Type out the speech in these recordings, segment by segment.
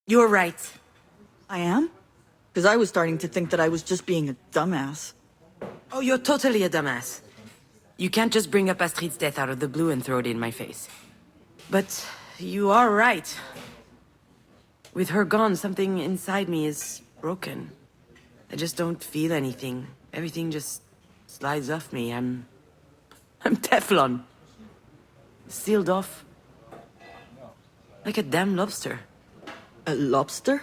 You're right. I am? Because I was starting to think that I was just being a dumbass. Oh, you're totally a dumbass. You can't just bring up Astrid's death out of the blue and throw it in my face. But you are right. With her gone, something inside me is broken. I just don't feel anything. Everything just slides off me. I'm Teflon. Sealed off. Like a damn lobster. A lobster?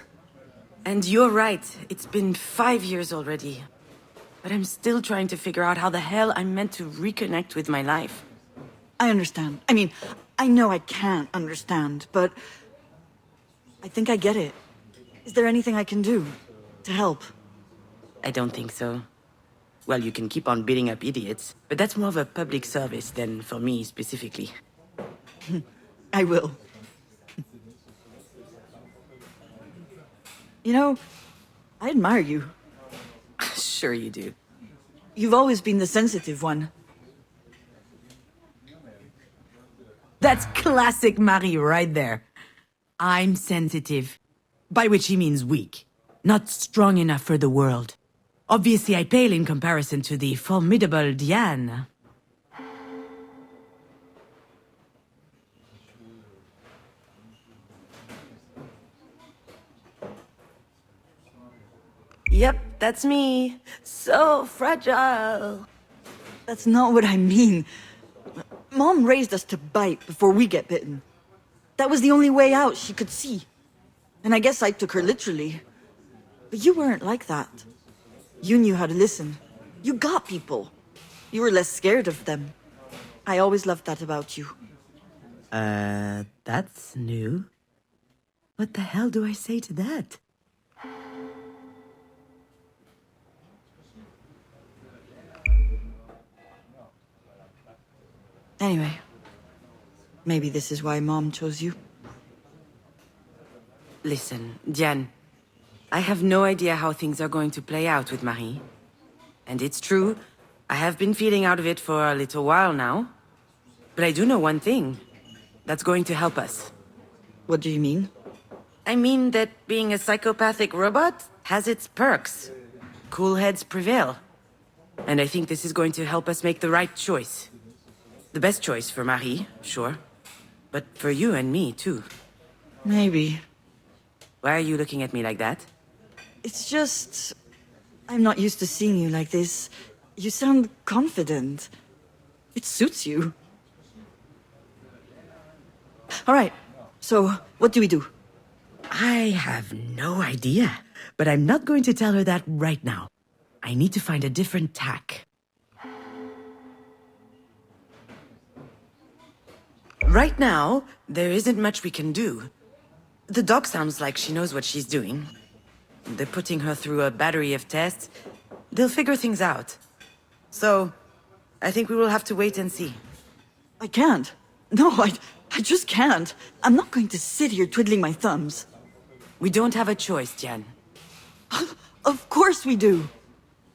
And you're right. It's been 5 years already. But I'm still trying to figure out how the hell I'm meant to reconnect with my life. I understand. I mean, I know I can't understand, but I think I get it. Is there anything I can do to help? I don't think so. Well, you can keep on beating up idiots, but that's more of a public service than for me specifically. I will. You know, I admire you. Sure you do. You've always been the sensitive one. That's classic Marie right there. I'm sensitive. By which he means weak. Not strong enough for the world. Obviously I pale in comparison to the formidable Diane. Yep, that's me. So fragile. That's not what I mean. Mom raised us to bite before we get bitten. That was the only way out she could see. And I guess I took her literally. But you weren't like that. You knew how to listen. You got people. You were less scared of them. I always loved that about you. That's new. What the hell do I say to that? Anyway, maybe this is why Mom chose you. Listen, Diane, I have no idea how things are going to play out with Marie. And it's true, I have been feeling out of it for a little while now. But I do know one thing. That's going to help us. What do you mean? I mean that being a psychopathic robot has its perks. Cool heads prevail. And I think this is going to help us make the right choice. The best choice for Marie, sure. But for you and me, too. Maybe. Why are you looking at me like that? It's just... I'm not used to seeing you like this. You sound confident. It suits you. All right, so what do we do? I have no idea, but I'm not going to tell her that right now. I need to find a different tack. Right now, there isn't much we can do. The doc sounds like she knows what she's doing. They're putting her through a battery of tests. They'll figure things out. So, I think we will have to wait and see. I can't. No, I just can't. I'm not going to sit here twiddling my thumbs. We don't have a choice, Jen. Of course we do.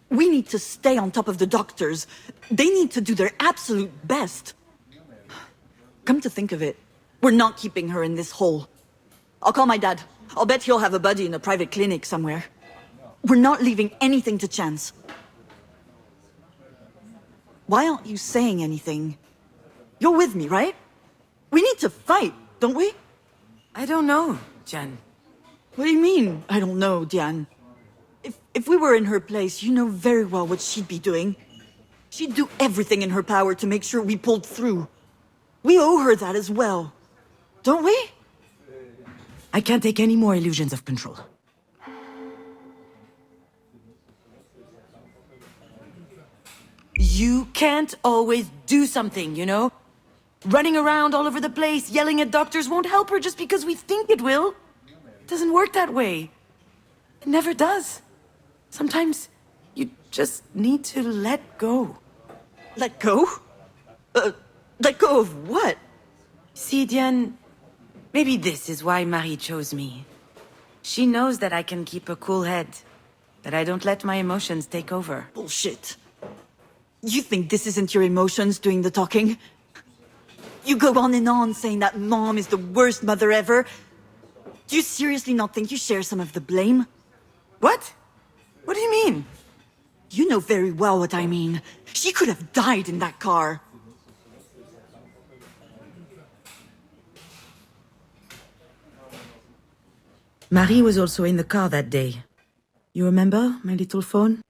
We need to stay on top of the doctors. They need to do their absolute best. Come to think of it, we're not keeping her in this hole. I'll call my dad. I'll bet he'll have a buddy in a private clinic somewhere. We're not leaving anything to chance. Why aren't you saying anything? You're with me, right? We need to fight, don't we? I don't know, Jen. What do you mean, I don't know, Diane? If we were in her place, you know very well what she'd be doing. She'd do everything in her power to make sure we pulled through. We owe her that as well, don't we? I can't take any more illusions of control. You can't always do something, you know? Running around all over the place, yelling at doctors won't help her just because we think it will. It doesn't work that way. It never does. Sometimes you just need to let go. Let go? Let go of what? See, Diane, maybe this is why Marie chose me. She knows that I can keep a cool head, that I don't let my emotions take over. Bullshit. You think this isn't your emotions doing the talking? You go on and on saying that Mom is the worst mother ever. Do you seriously not think you share some of the blame? What? What do you mean? You know very well what I mean. She could have died in that car. Marie was also in the car that day. You remember my little phone?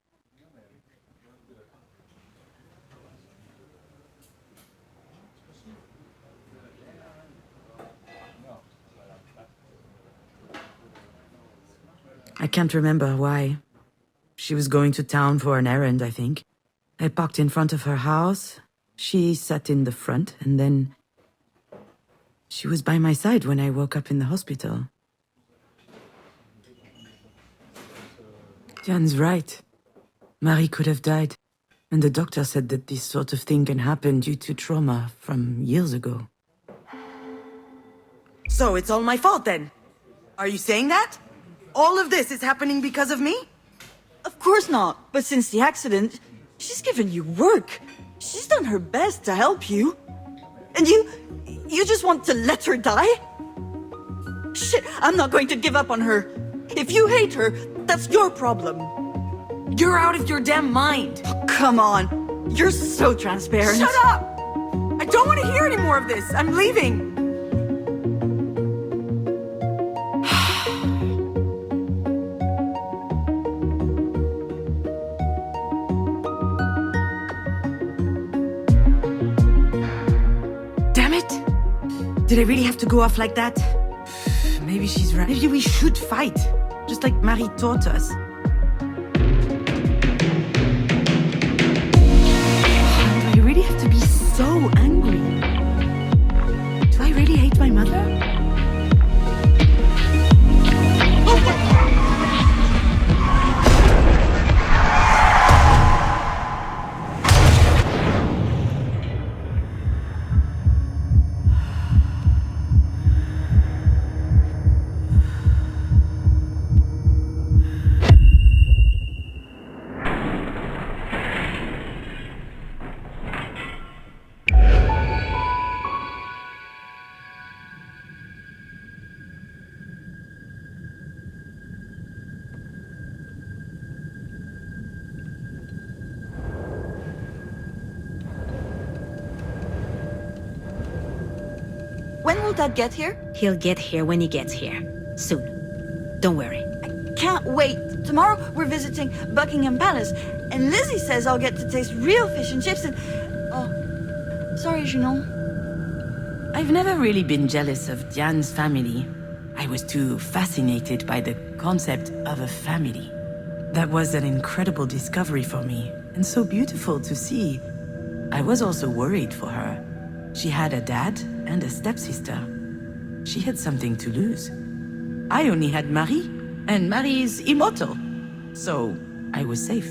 I can't remember why. She was going to town for an errand, I think. I parked in front of her house. She sat in the front, and then... she was by my side when I woke up in the hospital. Jan's right. Marie could have died. And the doctor said that this sort of thing can happen due to trauma from years ago. So it's all my fault then? Are you saying that? All of this is happening because of me? Of course not. But since the accident, she's given you work. She's done her best to help you. And you just want to let her die? Shit, I'm not going to give up on her. If you hate her, that's your problem. You're out of your damn mind. Oh, come on. You're so transparent. Shut up! I don't want to hear any more of this. I'm leaving. Damn it! Did I really have to go off like that? Maybe she's right. Maybe we should fight. Just like Marie taught us. Do I really have to be so angry? Do I really hate my mother? When will Dad get here? He'll get here when he gets here. Soon. Don't worry. Can't wait. Tomorrow we're visiting Buckingham Palace, and Lizzie says I'll get to taste real fish and chips and... Oh, sorry, Junon. I've never really been jealous of Diane's family. I was too fascinated by the concept of a family. That was an incredible discovery for me, and so beautiful to see. I was also worried for her. She had a dad and a stepsister. She had something to lose. I only had Marie, and Marie is immortal. So, I was safe.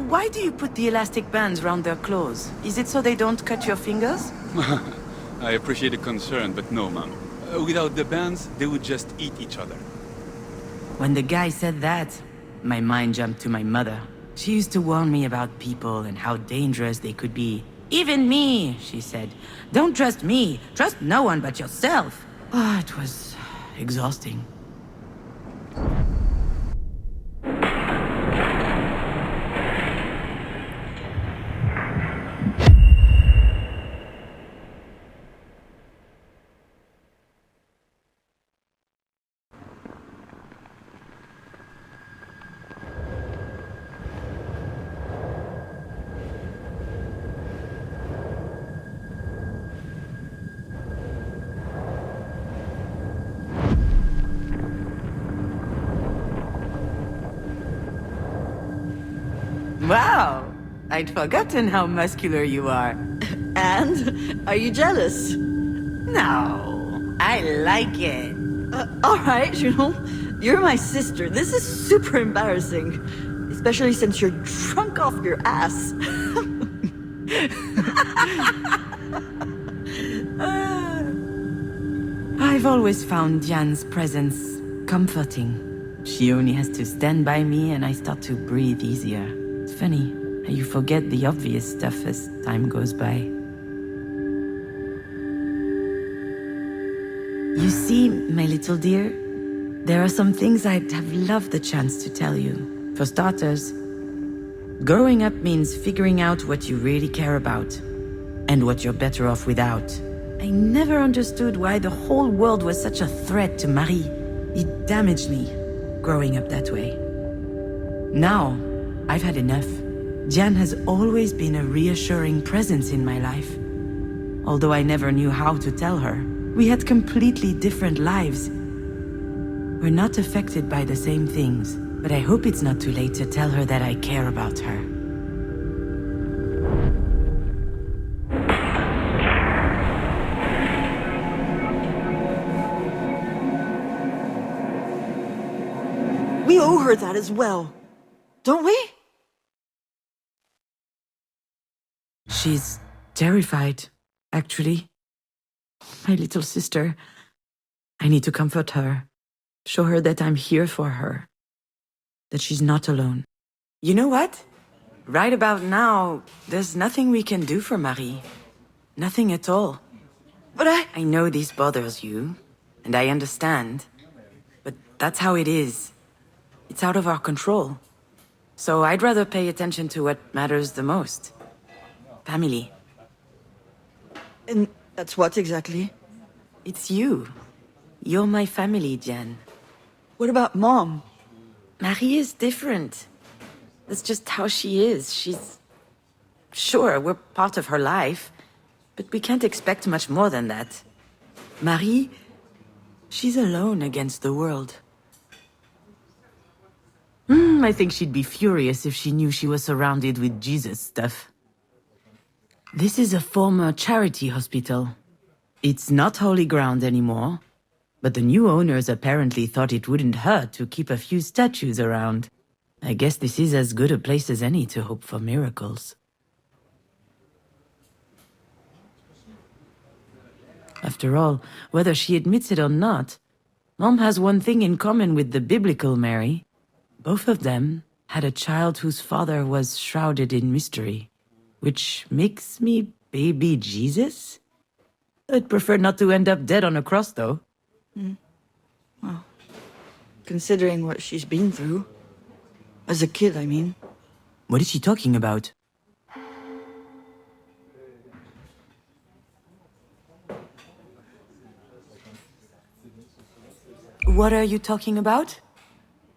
Why do you put the elastic bands round their claws? Is it so they don't cut your fingers? I appreciate the concern, but no, ma'am. Without the bands, they would just eat each other. When the guy said that, my mind jumped to my mother. She used to warn me about people and how dangerous they could be. Even me, she said. Don't trust me. Trust no one but yourself. Oh, it was exhausting. Wow! I'd forgotten how muscular you are. And? Are you jealous? No, I like it. Alright, you're my sister. This is super embarrassing. Especially since you're drunk off your ass. I've always found Jan's presence comforting. She only has to stand by me and I start to breathe easier. It's funny how you forget the obvious stuff as time goes by. You see, my little dear, there are some things I'd have loved the chance to tell you. For starters, growing up means figuring out what you really care about and what you're better off without. I never understood why the whole world was such a threat to Marie. It damaged me, growing up that way. Now, I've had enough. Jan has always been a reassuring presence in my life. Although I never knew how to tell her. We had completely different lives. We're not affected by the same things, but I hope it's not too late to tell her that I care about her. We owe her that as well. Don't we? She's terrified, actually. My little sister. I need to comfort her. Show her that I'm here for her. That she's not alone. You know what? Right about now, there's nothing we can do for Marie. Nothing at all. But I know this bothers you, and I understand. But that's how it is. It's out of our control. So I'd rather pay attention to what matters the most. Family. And that's what exactly? It's you. You're my family, Jan. What about Mom? Marie is different. That's just how she is. She's... Sure, we're part of her life, but we can't expect much more than that. Marie, she's alone against the world. I think she'd be furious if she knew she was surrounded with Jesus stuff. This is a former charity hospital. It's not holy ground anymore, but the new owners apparently thought it wouldn't hurt to keep a few statues around. I guess this is as good a place as any to hope for miracles. After all, whether she admits it or not, Mom has one thing in common with the biblical Mary. Both of them had a child whose father was shrouded in mystery, which makes me baby Jesus? I'd prefer not to end up dead on a cross, though. Well, considering what she's been through. As a kid, I mean. What is she talking about? What are you talking about?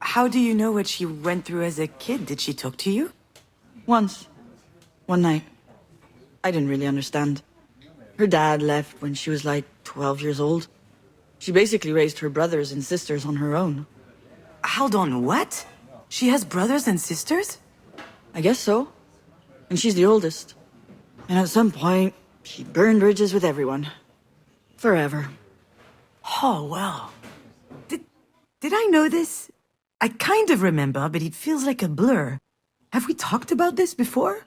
How do you know what she went through as a kid? Did she talk to you? Once. One night. I didn't really understand. Her dad left when she was like 12 years old. She basically raised her brothers and sisters on her own. Hold on, what? She has brothers and sisters? I guess so. And she's the oldest. And at some point, she burned bridges with everyone. Forever. Oh, wow. Did I know this? I kind of remember, but it feels like a blur. Have we talked about this before?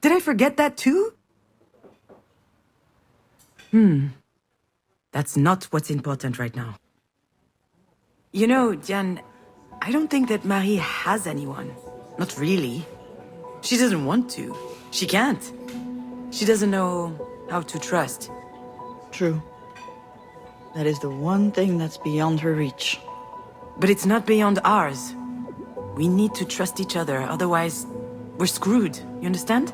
Did I forget that too? That's not what's important right now. You know, Jan, I don't think that Marie has anyone. Not really. She doesn't want to. She can't. She doesn't know how to trust. True. That is the one thing that's beyond her reach. But it's not beyond ours. We need to trust each other, otherwise we're screwed. You understand?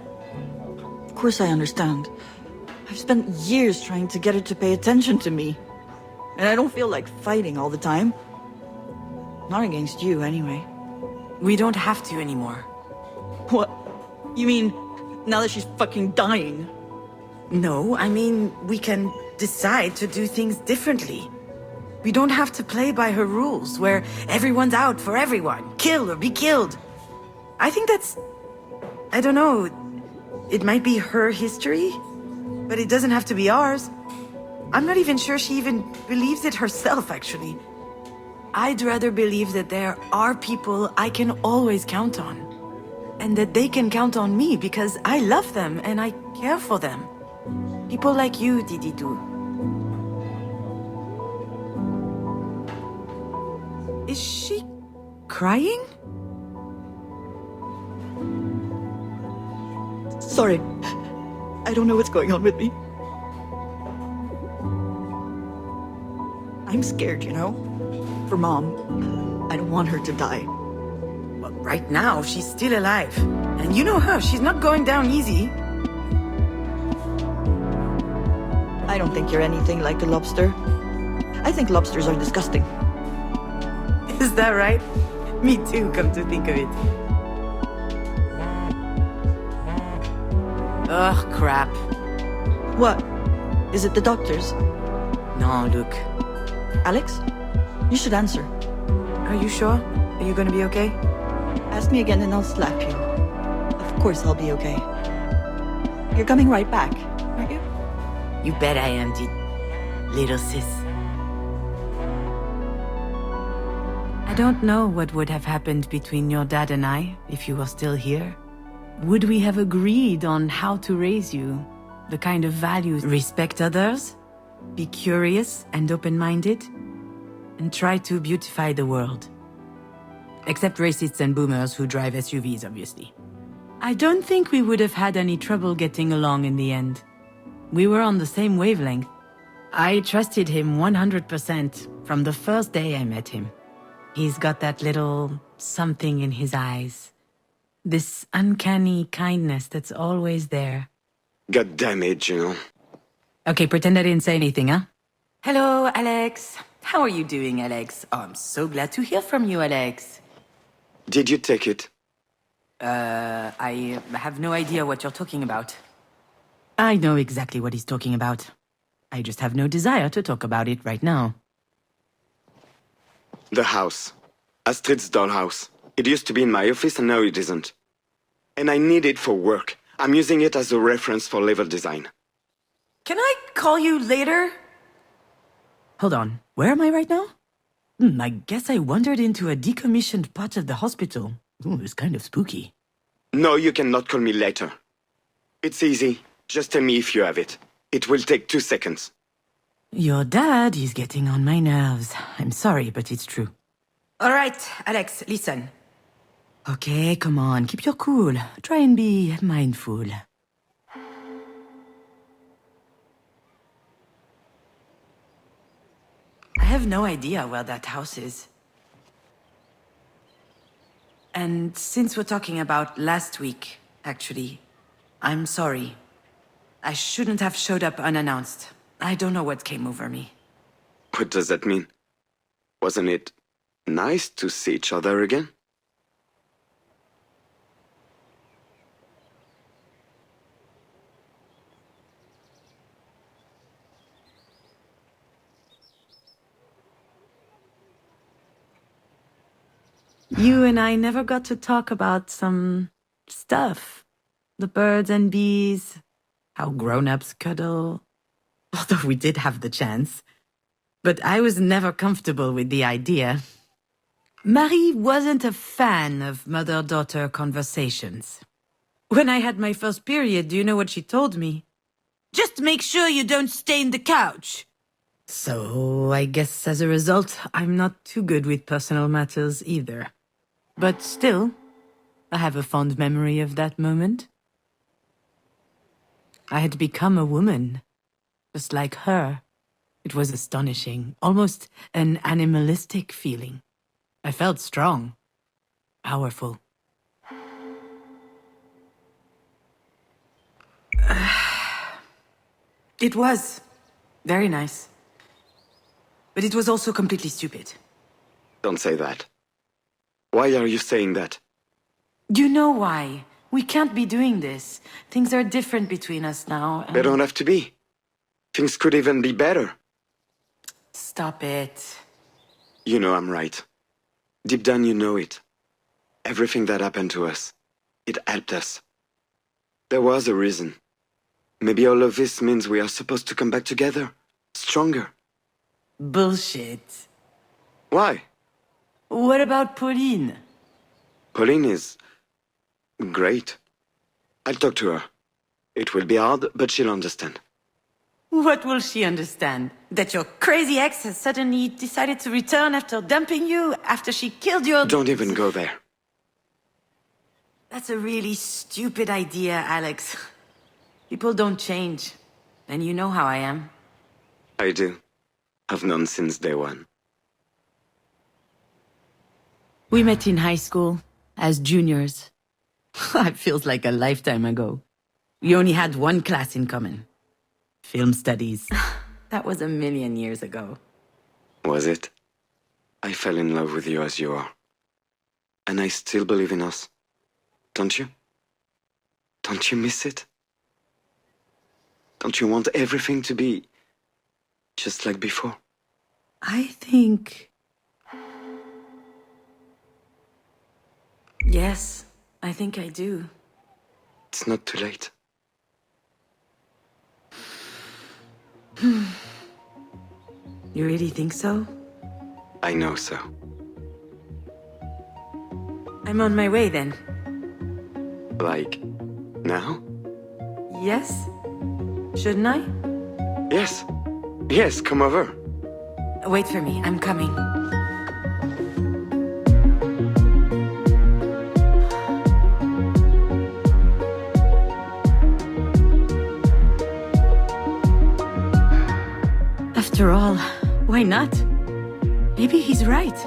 Of course I understand. I've spent years trying to get her to pay attention to me. And I don't feel like fighting all the time. Not against you, anyway. We don't have to anymore. What? You mean, now that she's fucking dying? No, I mean, we can decide to do things differently. We don't have to play by her rules, where everyone's out for everyone. Kill or be killed. I think that's I don't know. It might be her history, but it doesn't have to be ours. I'm not even sure she even believes it herself, actually. I'd rather believe that there are people I can always count on. And that they can count on me because I love them and I care for them. People like you, Dididou. Is she crying? Sorry. I don't know what's going on with me. I'm scared, you know? For Mom. I don't want her to die. Well, right now, she's still alive. And you know her, she's not going down easy. I don't think you're anything like a lobster. I think lobsters are disgusting. Is that right? Me too, come to think of it. Ugh, crap. What? Is it the doctors? No, look. Alex? You should answer. Are you sure? Are you gonna be okay? Ask me again and I'll slap you. Of course I'll be okay. You're coming right back, aren't you? You bet I am, little sis. I don't know what would have happened between your dad and I if you were still here. Would we have agreed on how to raise you? The kind of values: respect others, be curious and open-minded, and try to beautify the world. Except racists and boomers who drive SUVs, obviously. I don't think we would have had any trouble getting along in the end. We were on the same wavelength. I trusted him 100% from the first day I met him. He's got that little something in his eyes. This uncanny kindness that's always there. God damn it, you know. Okay, pretend I didn't say anything, huh? Hello, Alex. How are you doing, Alex? Oh, I'm so glad to hear from you, Alex. Did you take it? I have no idea what you're talking about. I know exactly what he's talking about. I just have no desire to talk about it right now. The house. Astrid's dollhouse. It used to be in my office and now it isn't. And I need it for work. I'm using it as a reference for level design. Can I call you later? Hold on, where am I right now? I guess I wandered into a decommissioned part of the hospital. Ooh, it's kind of spooky. No, you cannot call me later. It's easy. Just tell me if you have it. It will take 2 seconds. Your dad is getting on my nerves. I'm sorry, but it's true. All right, Alex, listen. Okay, come on, keep your cool. Try and be mindful. I have no idea where that house is. And since we're talking about last week, actually, I'm sorry. I shouldn't have showed up unannounced. I don't know what came over me. What does that mean? Wasn't it nice to see each other again? You and I never got to talk about some stuff. The birds and bees, how grown-ups cuddle. Although we did have the chance. But I was never comfortable with the idea. Marie wasn't a fan of mother-daughter conversations. When I had my first period, do you know what she told me? Just make sure you don't stain the couch. So I guess as a result, I'm not too good with personal matters either. But still, I have a fond memory of that moment. I had become a woman, just like her. It was astonishing, almost an animalistic feeling. I felt strong, powerful. It was very nice. But it was also completely stupid. Don't say that. Why are you saying that? You know why. We can't be doing this. Things are different between us now. They don't have to be. Things could even be better. Stop it. You know I'm right. Deep down you know it. Everything that happened to us, it helped us. There was a reason. Maybe all of this means we are supposed to come back together. Stronger. Bullshit. Why? What about Pauline? Pauline is... great. I'll talk to her. It will be hard, but she'll understand. What will she understand? That your crazy ex has suddenly decided to return after dumping you, after she killed your... Don't even go there. That's a really stupid idea, Alex. People don't change. And you know how I am. I do. I've known since day one. We met in high school, as juniors. It feels like a lifetime ago. We only had one class in common. Film studies. That was a million years ago. Was it? I fell in love with you as you are. And I still believe in us. Don't you? Don't you miss it? Don't you want everything to be just like before? I think... Yes, I think I do. It's not too late. You really think so? I know so. I'm on my way then. Like, now? Yes? Shouldn't I? Yes. Yes, come over. Wait for me, I'm coming. After all, why not? Maybe he's right.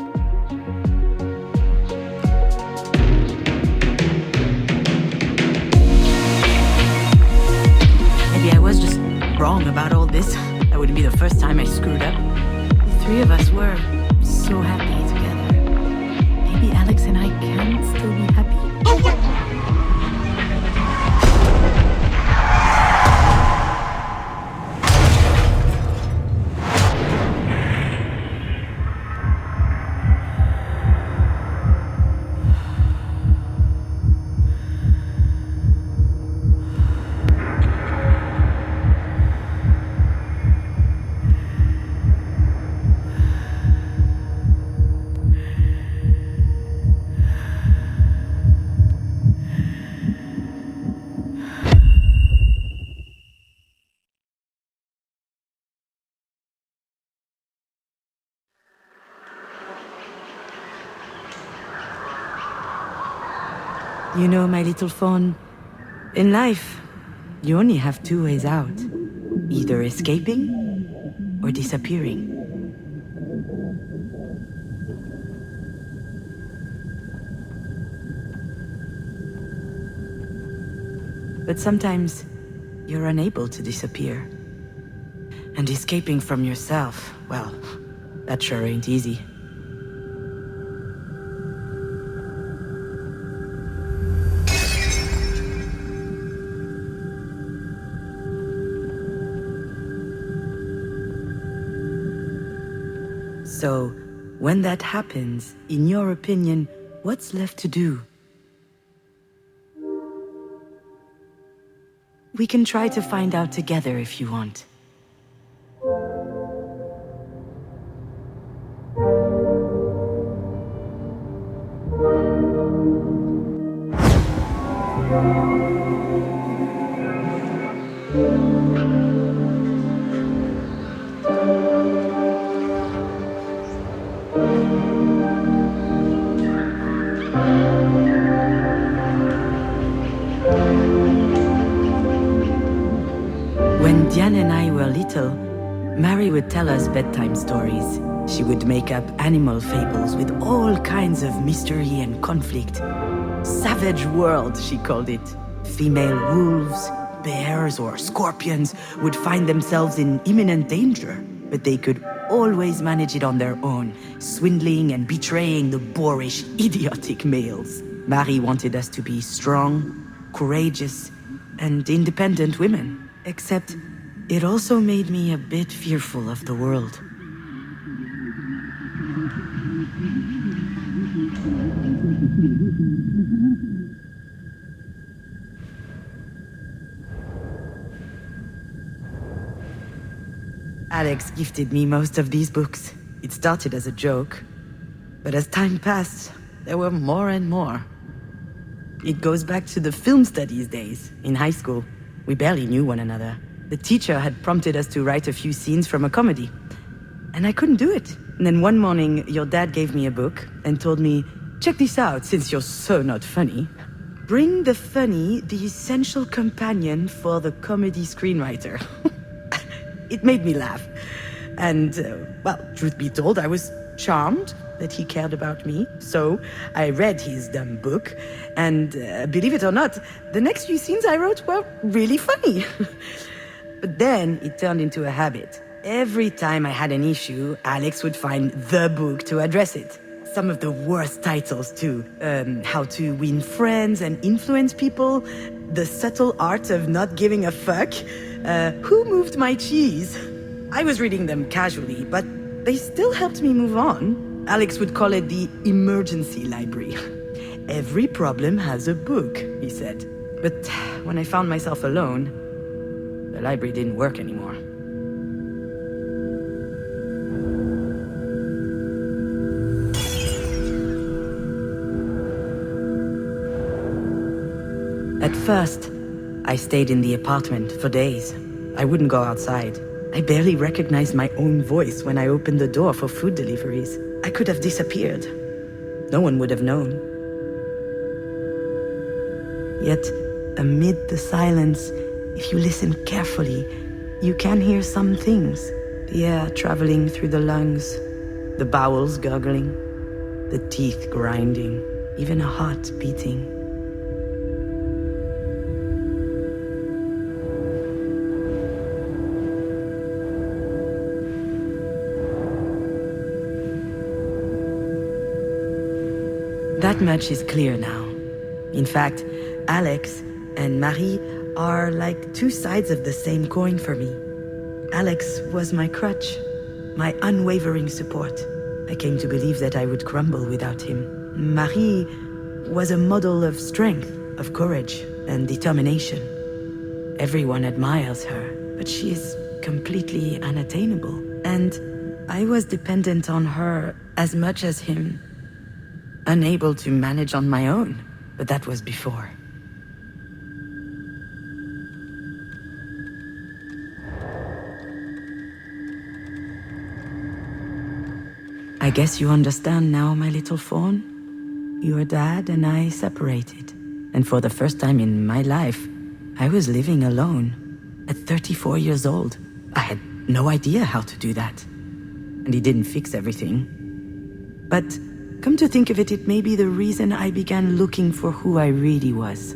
Maybe I was just wrong about all this. That wouldn't be the first time I screwed up. The three of us were so happy together. Maybe Alex and I can still be happy. You know, my little fawn, in life, you only have two ways out. Either escaping or disappearing. But sometimes, you're unable to disappear. And escaping from yourself, well, that sure ain't easy. So, when that happens, in your opinion, what's left to do? We can try to find out together if you want. When Diane and I were little, Mary would tell us bedtime stories. She would make up animal fables with all kinds of mystery and conflict. Savage world, she called it. Female wolves, bears, or scorpions would find themselves in imminent danger, but they could always manage it on their own, swindling and betraying the boorish, idiotic males. Mary wanted us to be strong, courageous, and independent women. Except, it also made me a bit fearful of the world. Alex gifted me most of these books. It started as a joke, but as time passed, there were more and more. It goes back to the film studies days in high school. We barely knew one another. The teacher had prompted us to write a few scenes from a comedy, and I couldn't do it. And then one morning, your dad gave me a book and told me, check this out, since you're so not funny. Bring the funny the essential companion for the comedy screenwriter. It made me laugh. And, well, truth be told, I was charmed that he cared about me. So I read his dumb book, and believe it or not, the next few scenes I wrote were really funny. But then it turned into a habit. Every time I had an issue, Alex would find the book to address it. Some of the worst titles, too. How to Win Friends and Influence People, The Subtle Art of Not Giving a Fuck, Who Moved My Cheese? I was reading them casually, but they still helped me move on. Alex would call it the emergency library. Every problem has a book, he said. But when I found myself alone, the library didn't work anymore. At first, I stayed in the apartment for days. I wouldn't go outside. I barely recognized my own voice when I opened the door for food deliveries. I could have disappeared. No one would have known. Yet, amid the silence, if you listen carefully, you can hear some things. The air traveling through the lungs, the bowels gurgling, the teeth grinding, even a heart beating. That much is clear now. In fact, Alex and Marie are like two sides of the same coin for me. Alex was my crutch, my unwavering support. I came to believe that I would crumble without him. Marie was a model of strength, of courage, and determination. Everyone admires her, but she is completely unattainable. And I was dependent on her as much as him. Unable to manage on my own, but that was before. I guess you understand now, my little fawn. Your dad and I separated, and for the first time in my life, I was living alone. At 34 years old, I had no idea how to do that. And he didn't fix everything. But come to think of it, it may be the reason I began looking for who I really was.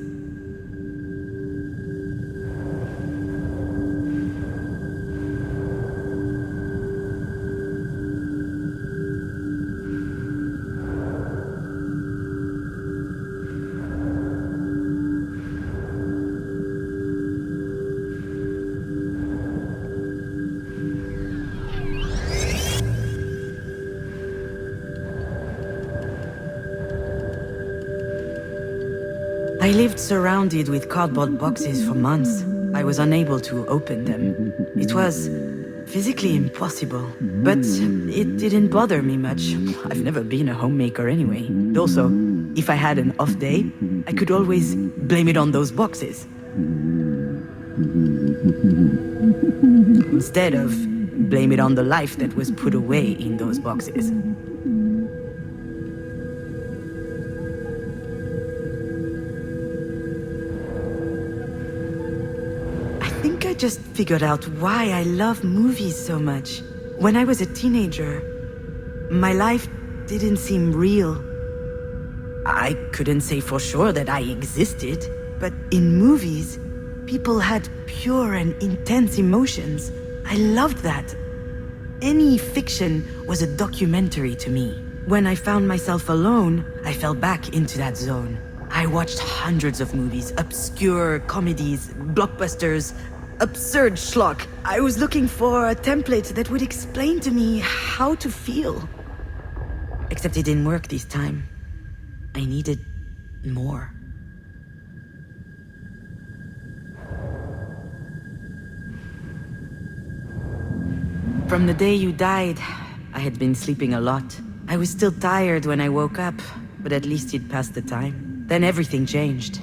I lived surrounded with cardboard boxes for months. I was unable to open them. It was physically impossible, but it didn't bother me much. I've never been a homemaker anyway. Also, if I had an off day, I could always blame it on those boxes. Instead of blame it on the life that was put away in those boxes. I just figured out why I love movies so much. When I was a teenager, my life didn't seem real. I couldn't say for sure that I existed, but in movies, people had pure and intense emotions. I loved that. Any fiction was a documentary to me. When I found myself alone, I fell back into that zone. I watched hundreds of movies, obscure comedies, blockbusters, absurd schlock. I was looking for a template that would explain to me how to feel. Except it didn't work this time. I needed more. From the day you died, I had been sleeping a lot. I was still tired when I woke up, but at least you'd passed the time. Then everything changed.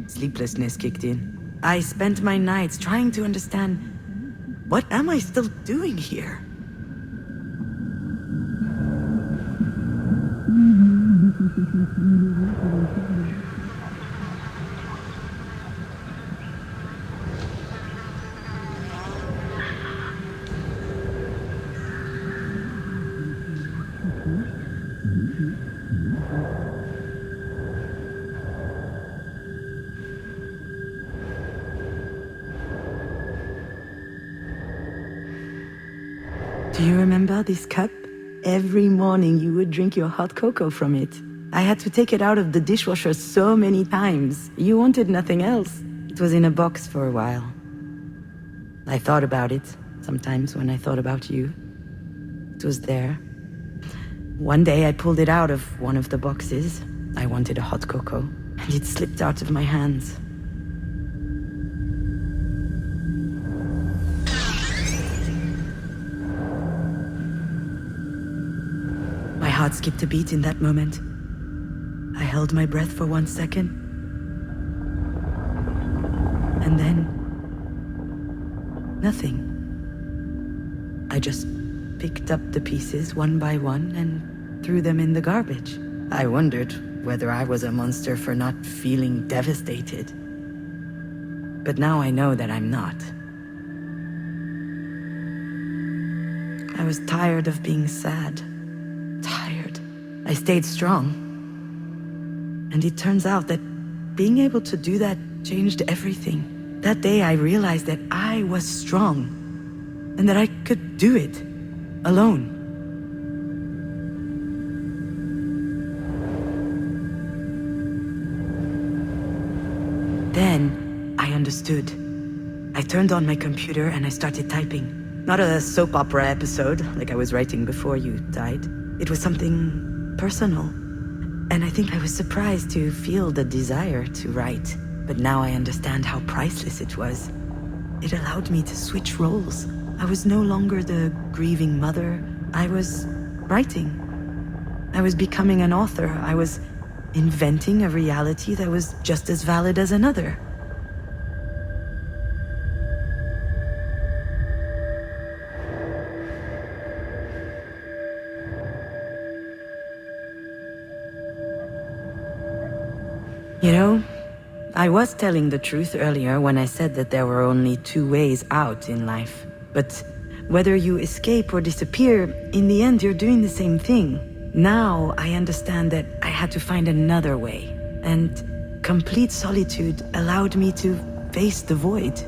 Sleeplessness kicked in. I spent my nights trying to understand, what am I still doing here? Do you remember this cup? Every morning you would drink your hot cocoa from it. I had to take it out of the dishwasher so many times. You wanted nothing else. It was in a box for a while. I thought about it, sometimes when I thought about you. It was there. One day I pulled it out of one of the boxes. I wanted a hot cocoa, and it slipped out of my hands. My heart skipped a beat in that moment. I held my breath for 1 second. And then... nothing. I just picked up the pieces one by one and threw them in the garbage. I wondered whether I was a monster for not feeling devastated. But now I know that I'm not. I was tired of being sad. Tired. I stayed strong. And it turns out that being able to do that changed everything. That day I realized that I was strong, and that I could do it, alone. Then I understood. I turned on my computer and I started typing. Not a soap opera episode, like I was writing before you died. It was something personal. And I think I was surprised to feel the desire to write. But now I understand how priceless it was. It allowed me to switch roles. I was no longer the grieving mother. I was writing. I was becoming an author. I was inventing a reality that was just as valid as another. You know, I was telling the truth earlier when I said that there were only two ways out in life. But whether you escape or disappear, in the end you're doing the same thing. Now I understand that I had to find another way. And complete solitude allowed me to face the void.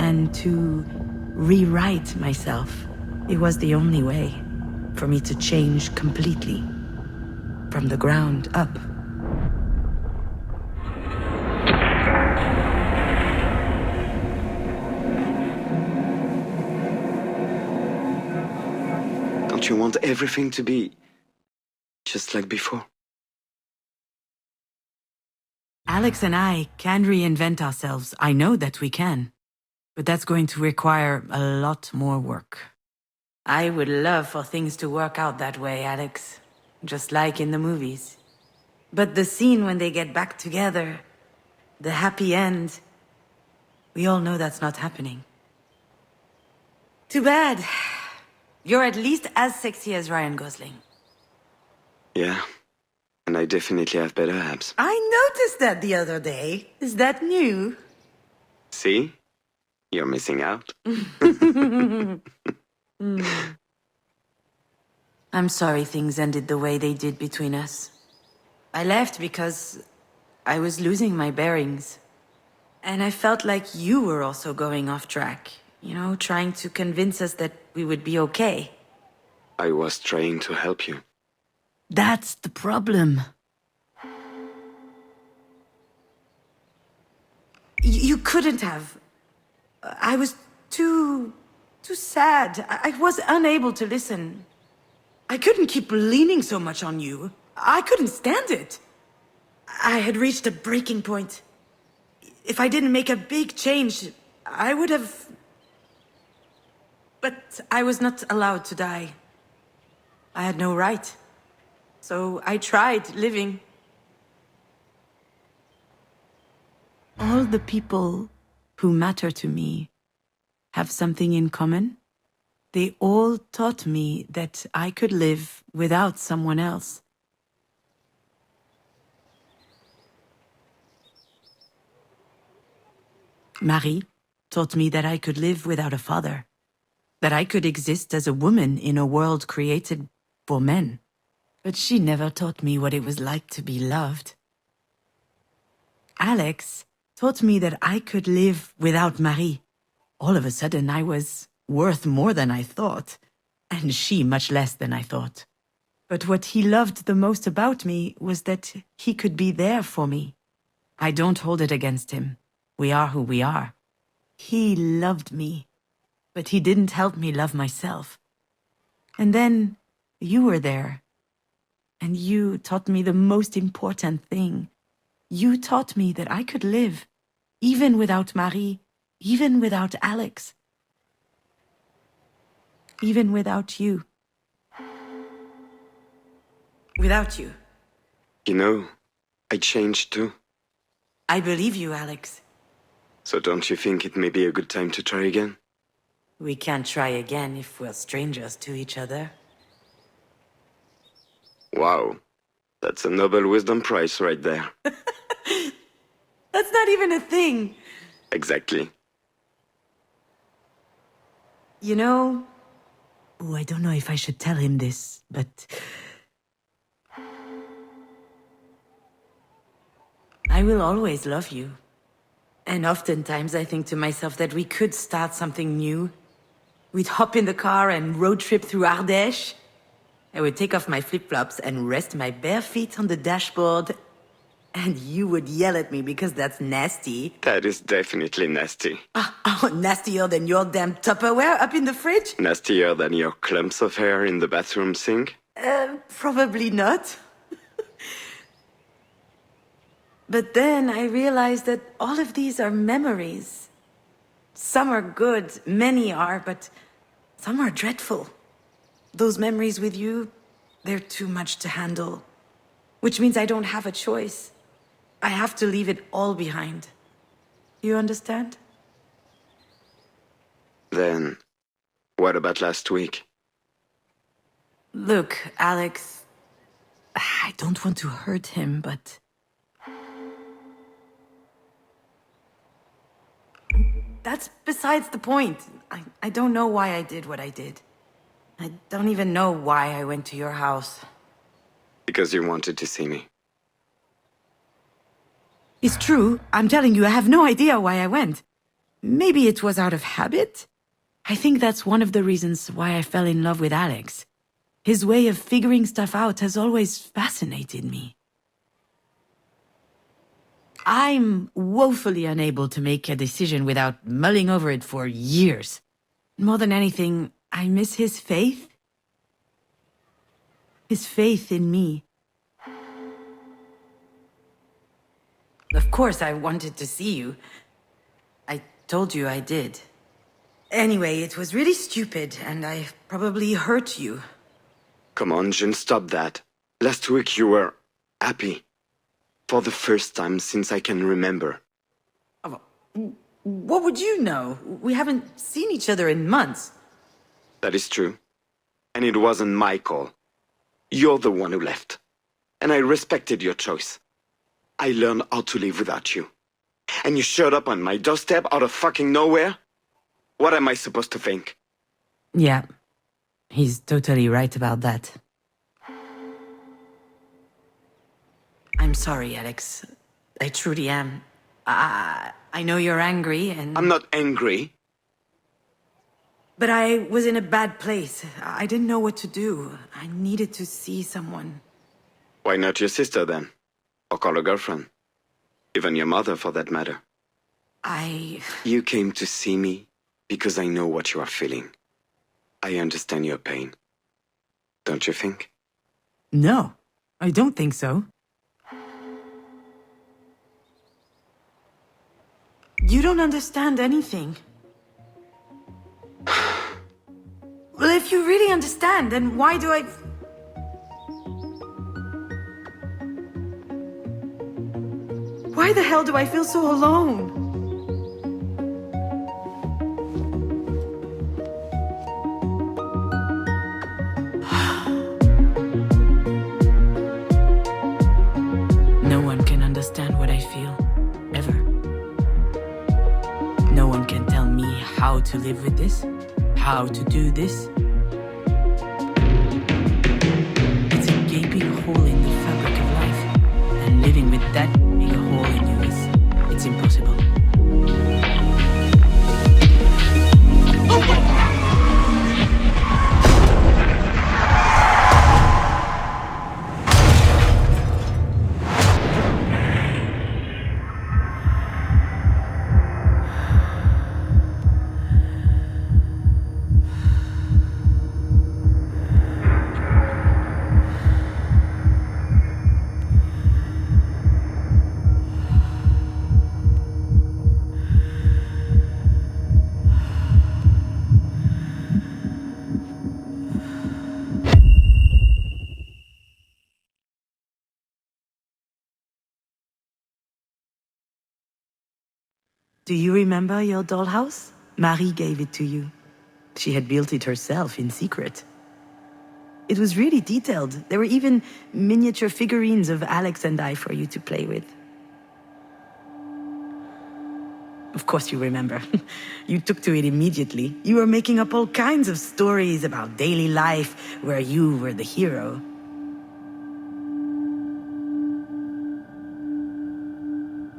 And to rewrite myself. It was the only way for me to change completely. From the ground up. Don't you want everything to be just like before? Alex and I can reinvent ourselves. I know that we can. But that's going to require a lot more work. I would love for things to work out that way, Alex. Just like in the movies. But the scene when they get back together, the happy end, we all know that's not happening. Too bad. You're at least as sexy as Ryan Gosling. Yeah, and I definitely have better abs. I noticed that the other day. Is that new? See? You're missing out. I'm sorry things ended the way they did between us. I left because I was losing my bearings. And I felt like you were also going off track. You know, trying to convince us that we would be okay. I was trying to help you. That's the problem. You couldn't have. I was too sad. I was unable to listen. I couldn't keep leaning so much on you. I couldn't stand it. I had reached a breaking point. If I didn't make a big change, I would have... But I was not allowed to die. I had no right. So I tried living. All the people who matter to me have something in common. They all taught me that I could live without someone else. Marie taught me that I could live without a father, that I could exist as a woman in a world created for men. But she never taught me what it was like to be loved. Alex taught me that I could live without Marie. All of a sudden, I was worth more than I thought, and she much less than I thought. But what he loved the most about me was that he could be there for me. I don't hold it against him. We are who we are. He loved me, but he didn't help me love myself. And then you were there, and you taught me the most important thing. You taught me that I could live, even without Marie, even without Alex, even without you. Without you. You know, I changed too. I believe you, Alex. So don't you think it may be a good time to try again? We can't try again if we're strangers to each other. Wow. That's a Nobel Wisdom Prize right there. That's not even a thing. Exactly. You know... Oh, I don't know if I should tell him this, but... I will always love you. And oftentimes I think to myself that we could start something new. We'd hop in the car and road trip through Ardèche. I would take off my flip-flops and rest my bare feet on the dashboard. And you would yell at me because that's nasty. That is definitely nasty. Oh, nastier than your damn Tupperware up in the fridge? Nastier than your clumps of hair in the bathroom sink? Probably not. But then I realized that all of these are memories. Some are good, many are, but some are dreadful. Those memories with you, they're too much to handle. Which means I don't have a choice. I have to leave it all behind. You understand? Then, what about last week? Look, Alex, I don't want to hurt him, but... That's besides the point. I don't know why I did what I did. I don't even know why I went to your house. Because you wanted to see me. It's true. I'm telling you, I have no idea why I went. Maybe it was out of habit? I think that's one of the reasons why I fell in love with Alex. His way of figuring stuff out has always fascinated me. I'm woefully unable to make a decision without mulling over it for years. More than anything, I miss his faith. His faith in me. Of course, I wanted to see you. I told you I did. Anyway, it was really stupid, and I probably hurt you. Come on, June, stop that. Last week you were happy. For the first time since I can remember. What would you know? We haven't seen each other in months. That is true. And it wasn't my call. You're the one who left. And I respected your choice. I learned how to live without you. And you showed up on my doorstep out of fucking nowhere? What am I supposed to think? Yeah, he's totally right about that. I'm sorry, Alex. I truly am. I know you're angry and... I'm not angry. But I was in a bad place. I didn't know what to do. I needed to see someone. Why not your sister then? Or call a girlfriend? Even your mother, for that matter. You came to see me because I know what you are feeling. I understand your pain. Don't you think? No, I don't think so. You don't understand anything. if you really understand, then why do I... Why the hell do I feel so alone? No one can understand what I feel, ever. No one can tell me how to live with this, how to do this. It's a gaping hole in the fabric of life, and living with that big a hole in you it's impossible. Do you remember your dollhouse? Marie gave it to you. She had built it herself in secret. It was really detailed. There were even miniature figurines of Alex and I for you to play with. Of course you remember. You took to it immediately. You were making up all kinds of stories about daily life where you were the hero.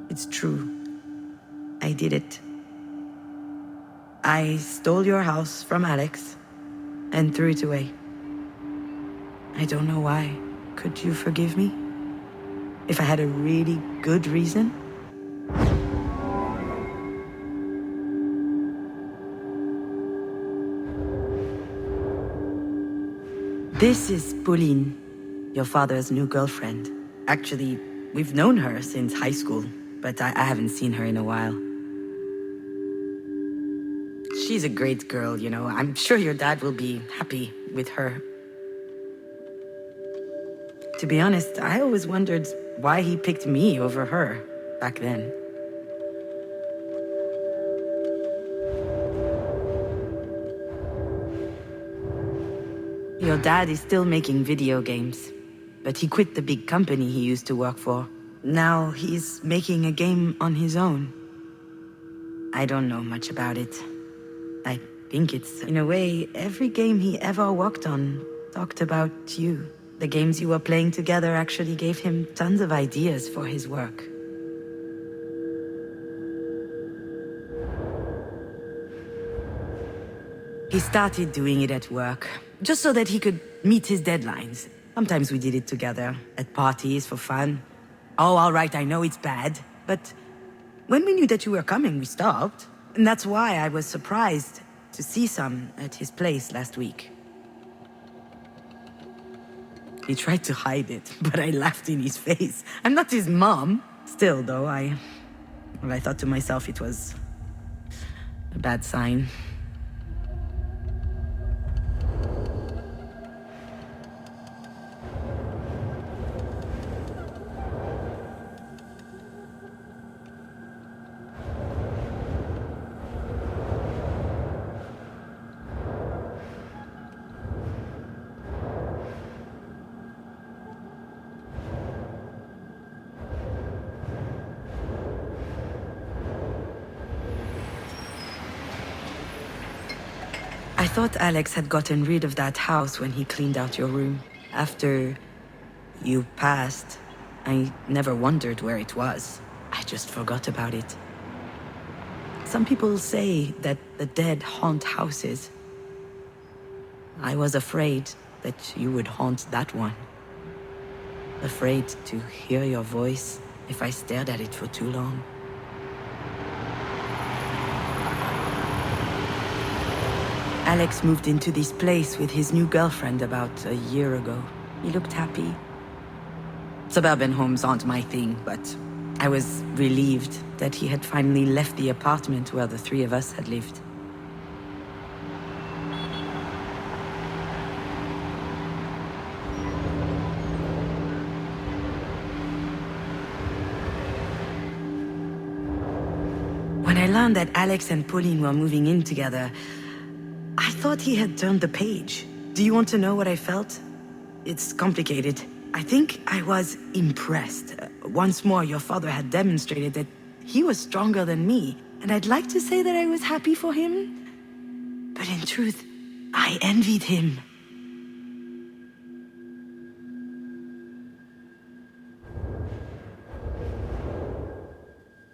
It's true. I did it. I stole your house from Alex and threw it away. I don't know why. Could you forgive me? If I had a really good reason? This is Pauline, your father's new girlfriend. Actually, we've known her since high school, but I haven't seen her in a while. She's a great girl, you know. I'm sure your dad will be happy with her. To be honest, I always wondered why he picked me over her back then. Your dad is still making video games, but he quit the big company he used to work for. Now he's making a game on his own. I don't know much about it. I think it's, in a way, every game he ever worked on talked about you. The games you were playing together actually gave him tons of ideas for his work. He started doing it at work, just so that he could meet his deadlines. Sometimes we did it together, at parties for fun. Oh, all right, I know it's bad, but when we knew that you were coming, we stopped. And that's why I was surprised to see some at his place last week. He tried to hide it, but I laughed in his face. I'm not his mom. Still, though, I thought to myself it was a bad sign. I thought Alex had gotten rid of that house when he cleaned out your room. After you passed, I never wondered where it was. I just forgot about it. Some people say that the dead haunt houses. I was afraid that you would haunt that one. Afraid to hear your voice if I stared at it for too long. Alex moved into this place with his new girlfriend about a year ago. He looked happy. Suburban homes aren't my thing, but I was relieved that he had finally left the apartment where the three of us had lived. When I learned that Alex and Pauline were moving in together, I thought he had turned the page. Do you want to know what I felt? It's complicated. I think I was impressed. Once more, your father had demonstrated that he was stronger than me, and I'd like to say that I was happy for him. But in truth, I envied him.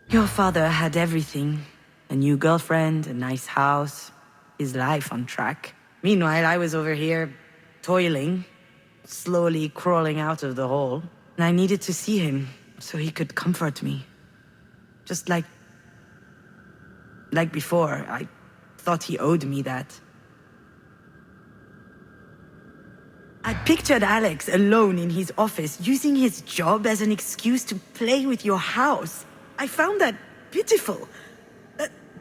Your father had everything. A new girlfriend, a nice house, his life on track. Meanwhile, I was over here, toiling, slowly crawling out of the hole. And I needed to see him, so he could comfort me. Just like before, I thought he owed me that. I pictured Alex alone in his office, using his job as an excuse to play with your house. I found that pitiful.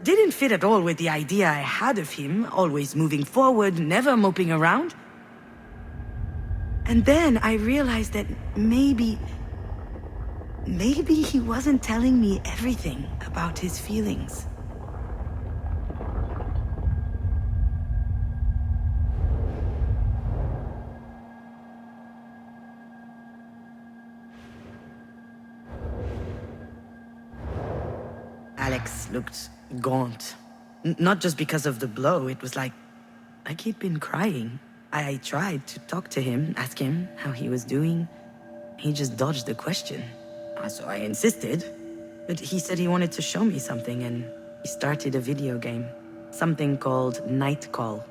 Didn't fit at all with the idea I had of him, always moving forward, never moping around. And then I realized that maybe he wasn't telling me everything about his feelings. Alex looked gaunt. Not just because of the blow, it was like he'd been crying. I tried to talk to him, ask him how he was doing. He just dodged the question. So I insisted, but he said he wanted to show me something, and he started a video game. Something called Night Call.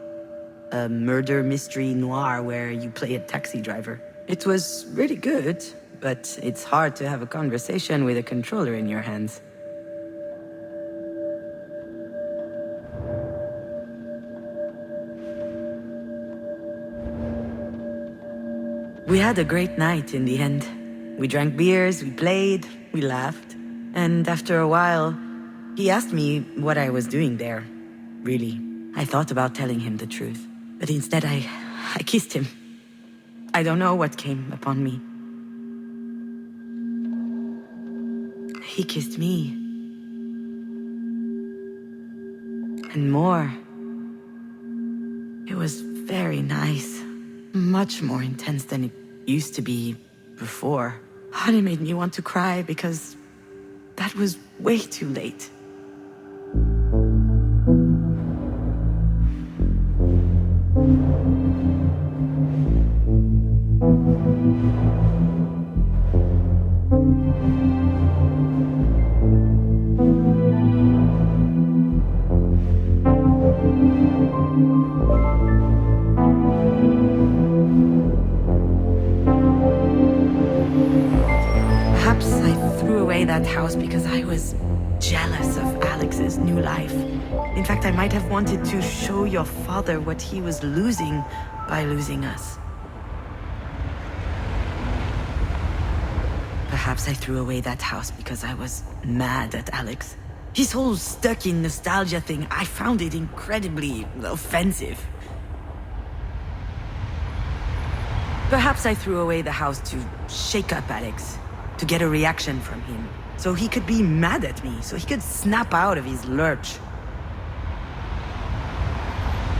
A murder mystery noir where you play a taxi driver. It was really good, but it's hard to have a conversation with a controller in your hands. We had a great night in the end. We drank beers, we played, we laughed. And after a while, he asked me what I was doing there. Really, I thought about telling him the truth. But instead I kissed him. I don't know what came upon me. He kissed me. And more. It was very nice. Much more intense than it used to be before. And it made me want to cry because that was way too late. That house because I was jealous of Alex's new life. In fact, I might have wanted to show your father what he was losing by losing us. Perhaps I threw away that house because I was mad at Alex. His whole stuck in nostalgia thing, I found it incredibly offensive. Perhaps I threw away the house to shake up Alex, to get a reaction from him, so he could be mad at me, so he could snap out of his lurch.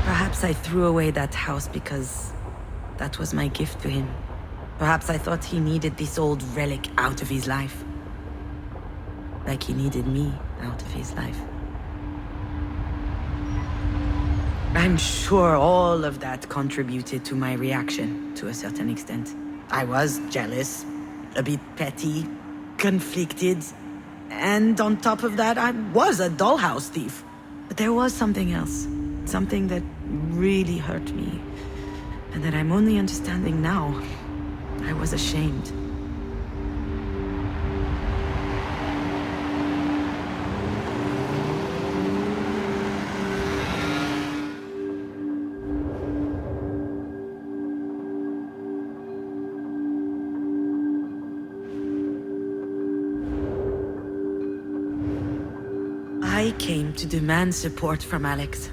Perhaps I threw away that house because that was my gift to him. Perhaps I thought he needed this old relic out of his life. Like he needed me out of his life. I'm sure all of that contributed to my reaction, to a certain extent. I was jealous, a bit petty, conflicted, and on top of that, I was a dollhouse thief. But there was something else, something that really hurt me, and that I'm only understanding now. I was ashamed. I came to demand support from Alex.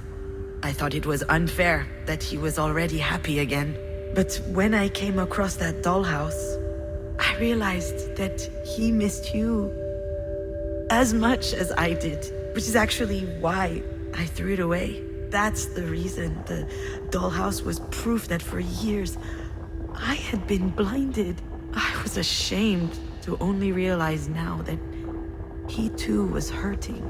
I thought it was unfair that he was already happy again. But when I came across that dollhouse, I realized that he missed you as much as I did. Which is actually why I threw it away. That's the reason. The dollhouse was proof that for years I had been blinded. I was ashamed to only realize now that he too was hurting.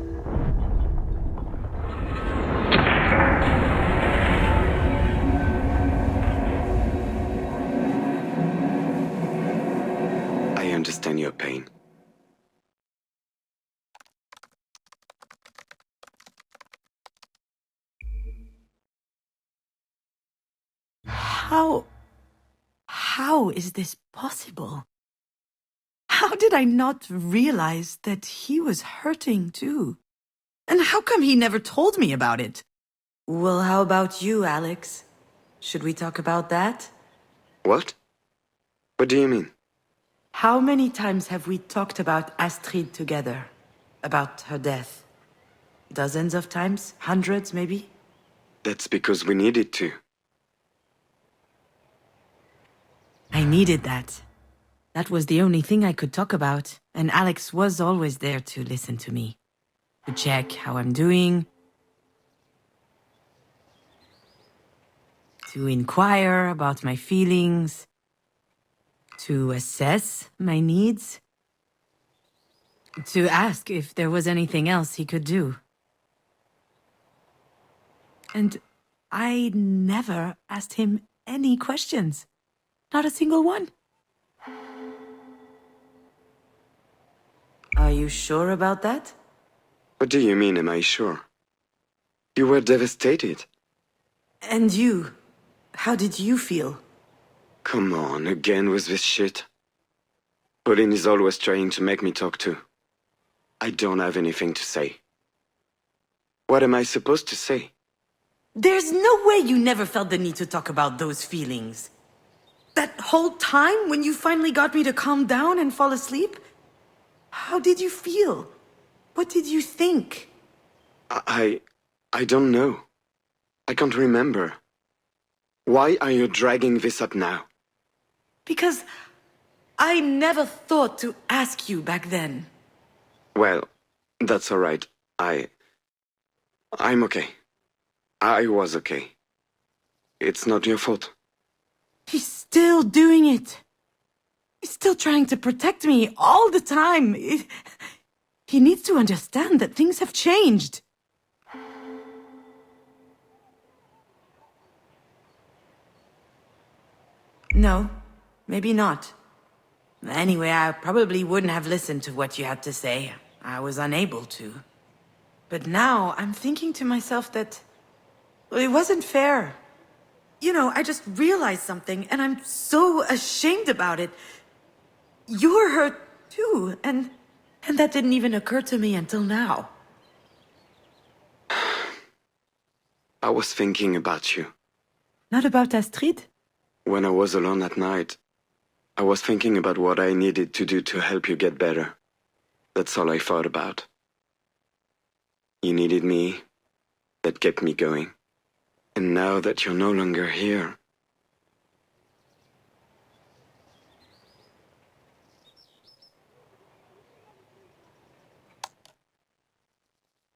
I understand your pain. How is this possible? How did I not realize that he was hurting too? And how come he never told me about it? Well, how about you, Alex? Should we talk about that? What? What do you mean? How many times have we talked about Astrid together? About her death? Dozens of times? Hundreds, maybe? That's because we needed to. I needed that. That was the only thing I could talk about, and Alex was always there to listen to me. To check how I'm doing. To inquire about my feelings. To assess my needs. To ask if there was anything else he could do. And I never asked him any questions. Not a single one. Are you sure about that? What do you mean, am I sure? You were devastated. And you? How did you feel? Come on, again with this shit. Pauline is always trying to make me talk to. I don't have anything to say. What am I supposed to say? There's no way you never felt the need to talk about those feelings. That whole time when you finally got me to calm down and fall asleep? How did you feel? What did you think? I don't know. I can't remember. Why are you dragging this up now? Because I never thought to ask you back then. Well, that's all right. I'm okay. I was okay. It's not your fault. He's still doing it. He's still trying to protect me all the time. He needs to understand that things have changed. No, maybe not. Anyway, I probably wouldn't have listened to what you had to say. I was unable to. But now I'm thinking to myself that, well, it wasn't fair. You know, I just realized something, and I'm so ashamed about it. You're hurt too, and that didn't even occur to me until now. I was thinking about you. Not about Astrid? When I was alone at night, I was thinking about what I needed to do to help you get better. That's all I thought about. You needed me. That kept me going. And now that you're no longer here,